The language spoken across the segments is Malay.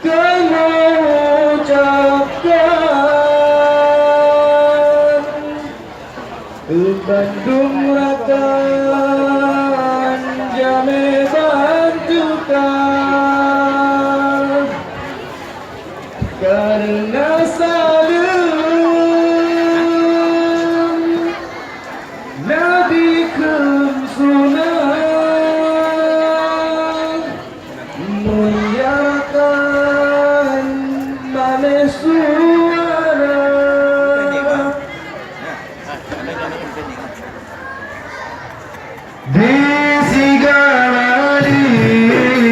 mengucapkan Bandung rakan jame bantukan karena salam Nabi Kemsunan muliakan manis suara di segala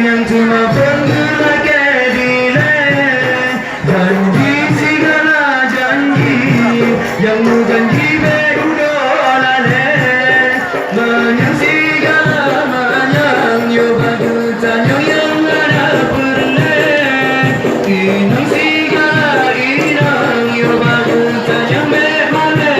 yang cuma penggerak keadilan dan di segala janji yang janji berudolale menyang segala manyang yo bagutanyo yang ada pernah inang segala inang yo bagutanyo memale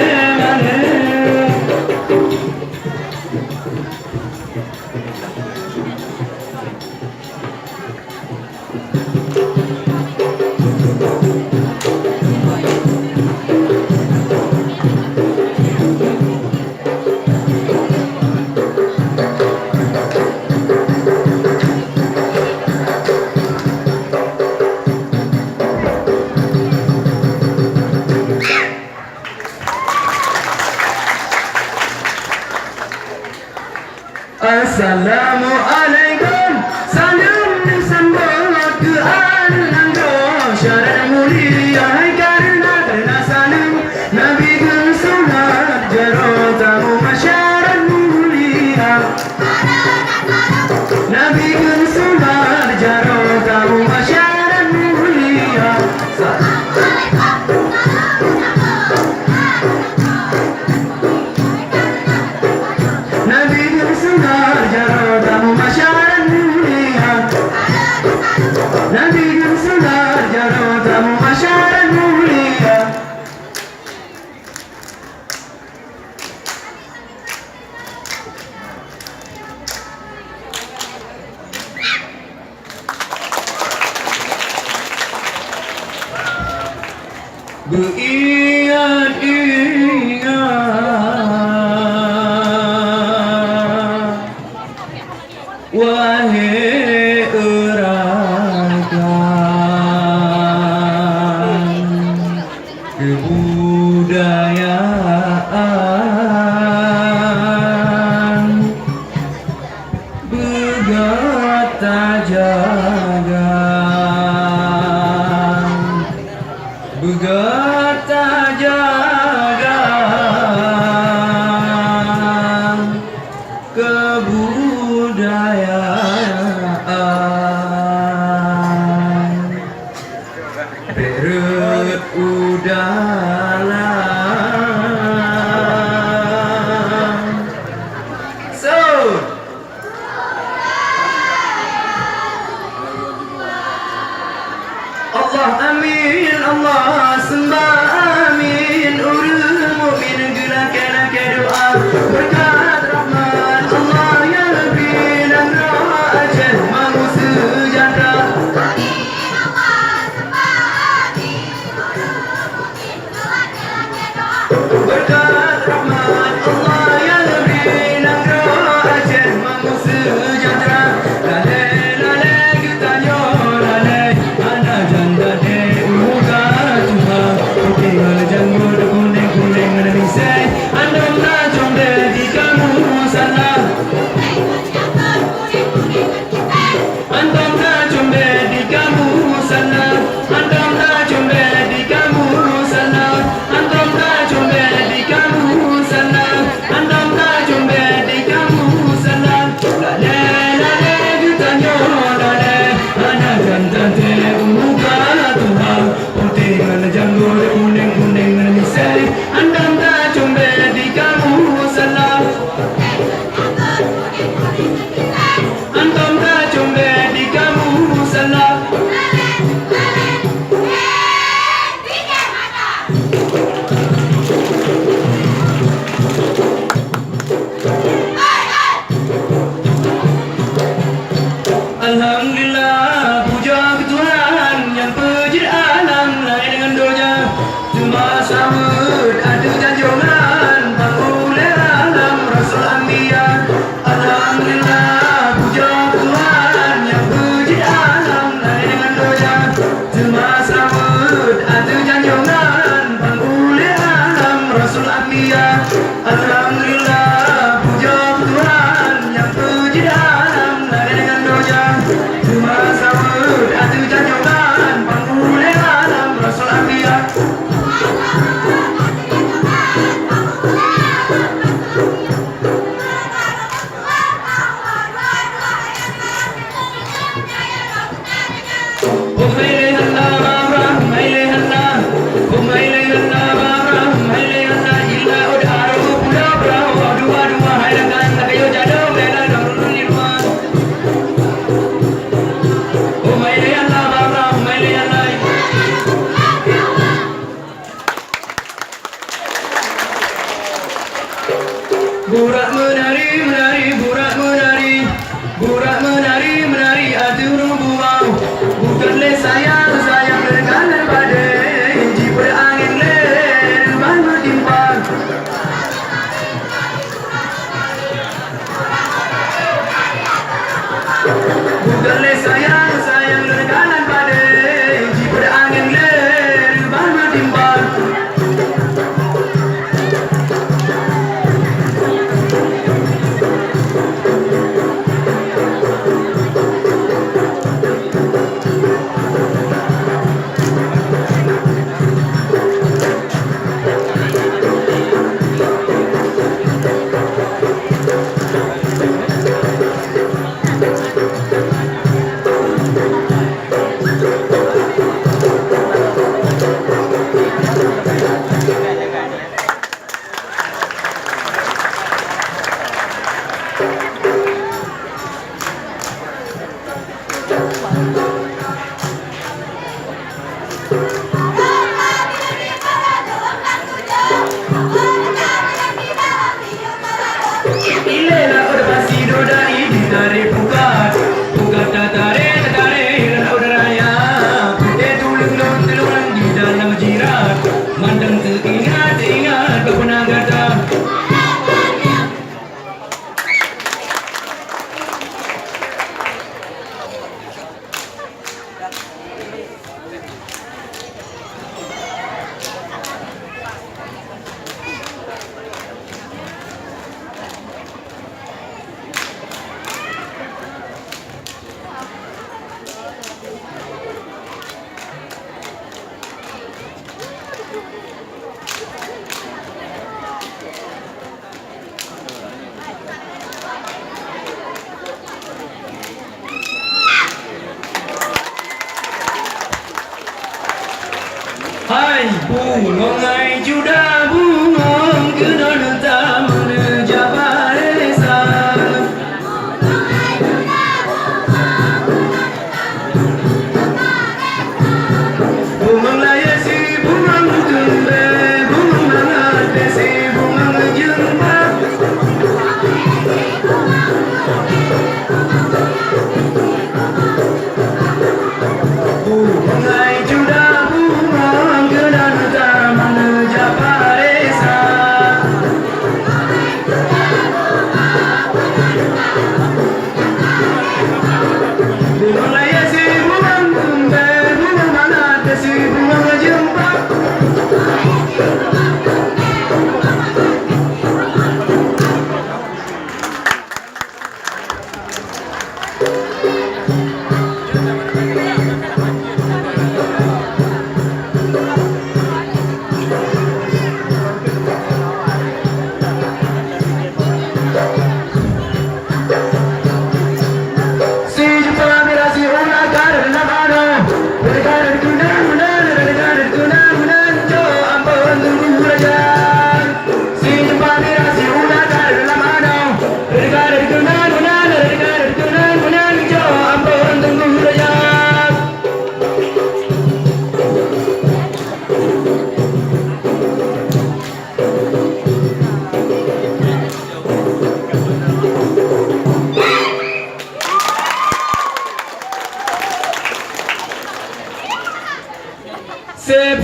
Assalamualaikum salam dan sambut ke Al-Ando syarat mulia hai karena salam Nabi Sunat jarot tamu masyarakat mulia Nabi Sunat jarot tamu masyarakat mulia Nabi Sunat jarot tamu masyarakat mulia Nabi Sunat jarot tamu masyarakat mulia Beringat-ingat wahai erakan kebudayaan begata jaga begata jaga kebudayaan berut udalang so Allah amin Allah sembah amin urul mu'min gerakan doa berkat rahmat Allah ya Rabbi dan doa ajal mau sejahtera berkat rahmat Allah ya Rabbi dan doa ajal mau sejahtera lalai lalai kita yo lalai ana janda de uga tuha tinggal janggut kuning kuning na misai andam na jom de di Burak menari, menari, burak menari. Burak menari, menari, atur buau. Bukanlah sayang, sayang dengan badai. Jika angin lebat bertimbang. Bukanlah sayang, sayang dengan badai. Jika angin lebat bertimbang. Ilela udah pasti dodai ditarik pukat pukat tarik tarik dan udah raya putih tulung tulung di dalam jirat mandang teringat ingat pernah kata. Hai bungong ai juda bungong kedona taman jabaresa. Bungong laya si bungong kembe bungong nangat si bungong jembak. Bungong ai juda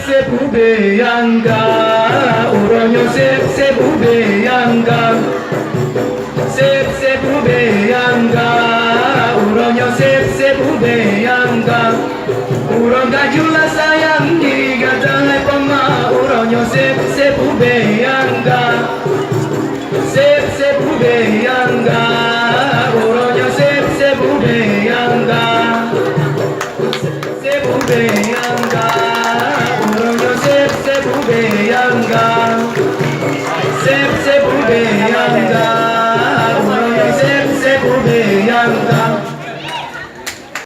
Sep ube yanga, uronyo sep ube yanga. Sep ube yanga, uronyo sep ube yanga. Urong kajula sayang di gatangai pama, uronyo sep ube yanga. Sep ube yanga, uronyo sep ube yanga. Sep ube yanga.